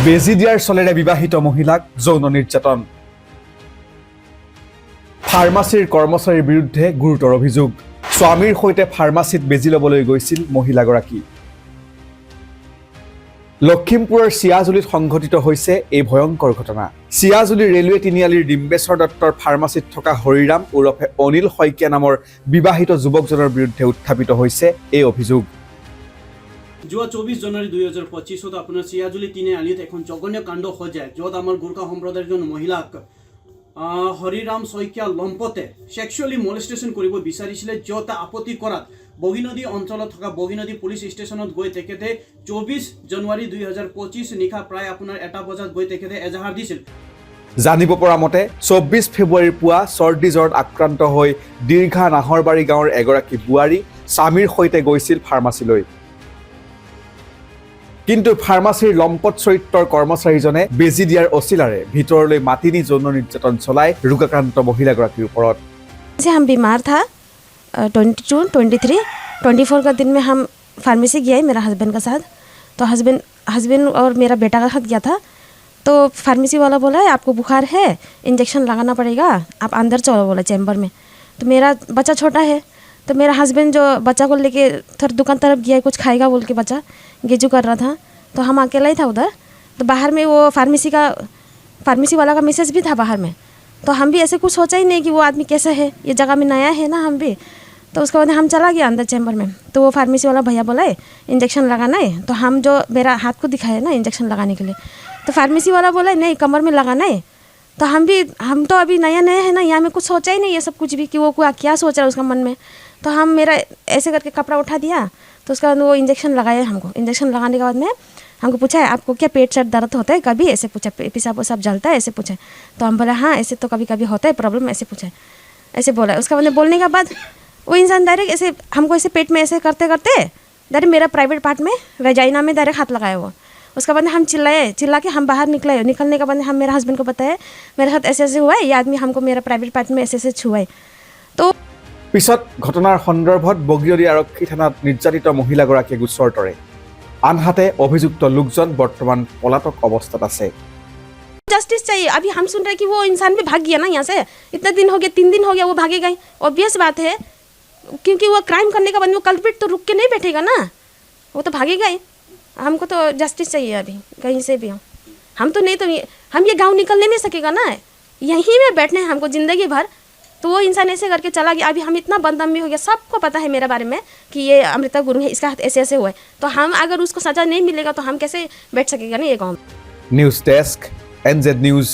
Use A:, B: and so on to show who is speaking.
A: বেজি দিয়াৰ চলেৰে বিবাহিত মহিলাক যৌন নিৰ্যাতন। ফাৰ্মাচীৰ কৰ্মচাৰীৰ বিৰুদ্ধে গুৰুতৰ অভিযোগ। স্বামীৰ সৈতে ফাৰ্মাচীত বেজি ল'বলৈ গৈছিল মহিলাগৰাকী। লখিমপুৰৰ চিয়াজুলিত সংঘটিত হৈছে এই ভয়ংকৰ ঘটনা। চিয়াজুলি ৰেলৱে তিনিআলিৰ ডিম্বেশ্বৰ দত্তৰ ফাৰ্মাচীত থকা হৰিৰাম ওৰফে অনিল শইকীয়া নামৰ বিবাহিত যুৱকজনৰ বিৰুদ্ধে উত্থাপিত হৈছে এই অভিযোগ।
B: যোৱা 24 জানুৱাৰী 2025 আপোনাৰ চিয়াজুলি তিনিআলিত এখন জঘন্য কাণ্ড হৈ যায়, য'ত আমাৰ গোৰ্খা সম্প্ৰদায়ৰ এজন মহিলাক হৰিৰাম শইকীয়া লম্পতে সেক্সুৱেলি মলেষ্টেশ্যন কৰিব বিচাৰিছিলে, য'ত আপত্তি কৰাত বগীনদী অঞ্চলত থকা বগীনদী পুলিচ ষ্টেচনত গৈ তেখেতে 24 জানুৱাৰী 2025 নিশা প্ৰায় আপোনাৰ 1 বজাত গৈ তেখেতে এজাহাৰ দিছিল।
A: জানিব পৰা মতে 24 ফেব্ৰুৱাৰীৰ পুৱা চৰ্দি জ্বৰত আক্ৰান্ত হৈ দীৰ্ঘা নাহৰবাৰী গাঁৱৰ এগৰাকী বোৱাৰী স্বামীৰ সৈতে গৈছিল ফাৰ্মাচীলৈ। কিন্তু ফাৰ্মাচীৰ লম্পট চৰিত্ৰৰ কৰ্মচাৰীজনে বেজি দিয়াৰ অচিলাৰে ভিতৰলৈ মাতি নি যৌন নিৰ্যাতন চলাই ৰোগাক্ৰান্ত মহিলাগৰাকীৰ ওপৰত।
C: हम बीमार था 22, 23, 24 का दिन में हम फार्मेसी गए मेरा हस्बैंड का साथ। तो हस्बैंड और मेरा बेटा का साथ गया था। तो फार्मेसी वाला बोला है आपको बुखार है, इंजेक्शन लगाना पड़ेगा, आप अंदर चलो बोला चैम्बर में। तो मेरा बच्चा छोटा है, तो मेरा हस्बैंड जो बच्चा को लेके थोड़ा दुकान तरफ गया, कुछ खाएगा बोल के बच्चा गेजू कर रहा था। तो हम अकेला ही था उधर। तो बाहर में वो फार्मेसी वाला का मैसेज भी था बाहर में। तो हम भी ऐसे कुछ सोचा ही नहीं कि वो आदमी कैसा है, ये जगह में नया है ना हम भी। तो उसके बाद हम चला गया अंदर चैम्बर में। तो वो फार्मेसी वाला भैया बोला है इंजेक्शन लगाना है। तो हम जो मेरा हाथ को दिखाया ना इंजेक्शन लगाने के लिए, तो फार्मेसी वाला बोला नहीं कमर में लगाना है। तो हम तो अभी नया है ना, यहाँ में कुछ सोचा ही नहीं ये सब कुछ भी कि वो क्या सोच रहा है उसका मन में। तो हम मेरा ऐसे करके कपड़ा उठा दिया। तो उसके बाद वो इंजेक्शन लगाया हमको। इंजेक्शन लगाने के बाद में हमको पूछा है आपको क्या पेट शर्ट दर्द होता है कभी, ऐसे पूछा, पेशाब वसाब जलता है ऐसे पूछा। तो हम बोला हाँ ऐसे तो कभी कभी होता है प्रॉब्लम, ऐसे पूछा, ऐसे बोला। उसका बाद बोलने के बाद वो इंसान डायरेक्ट ऐसे हमको ऐसे पेट में ऐसे करते करते डायरेक्ट मेरा प्राइवेट पार्ट में वेजाइना में डायरेक्ट हाथ लगाया वो। उसके बाद हम चिल्ला के हम बाहर निकलने के बाद हम मेरे हस्बैंड को बताया मेरे साथ ऐसे ऐसे हुआ है, ये आदमी हमको मेरा प्राइवेट पार्ट में ऐसे ऐसे छुआ है। तो
A: পিছত ঘটনাৰ সন্দৰ্ভত বগীনদী আৰক্ষী থানাত নিৰ্যাতিত মহিলাগৰাকীয়ে গোচৰ তৰে। আনহাতে অভিযুক্ত লোকজন বৰ্তমান পলাতক অৱস্থাত আছে।
C: जस्टिस चाहिए। अभी हम सुन रहे हैं कि वो इंसान भी भाग गया ना यहाँ से, इतना दिन हो गया, 3 दिन हो गया वो भागेगा ही, ऑब्वियस बात है। क्योंकि वो क्राइम करने का बाद वो कल्प्रिट तो रुक के नहीं बैठेगा ना, वो तो भागेगा ही। हमको तो जस्टिस चाहिए अभी कहीं से भी। हम तो नहीं, तो हम ये गाँव निकलने नहीं सकेगा ना, यहीं में बैठने हैं हमको ज़िंदगी भर। तो वो इंसान ऐसे करके चला गया। अभी हम इतना बदनाम भी हो गया, सबको पता है मेरे बारे में कि ये अमृता गुरु है, इसका हाथ ऐसे ऐसे हुआ है। तो हम अगर उसको सजा नहीं मिलेगा तो हम कैसे बैठ सकेगा ना ये गाँव में।
A: News desk NZ news.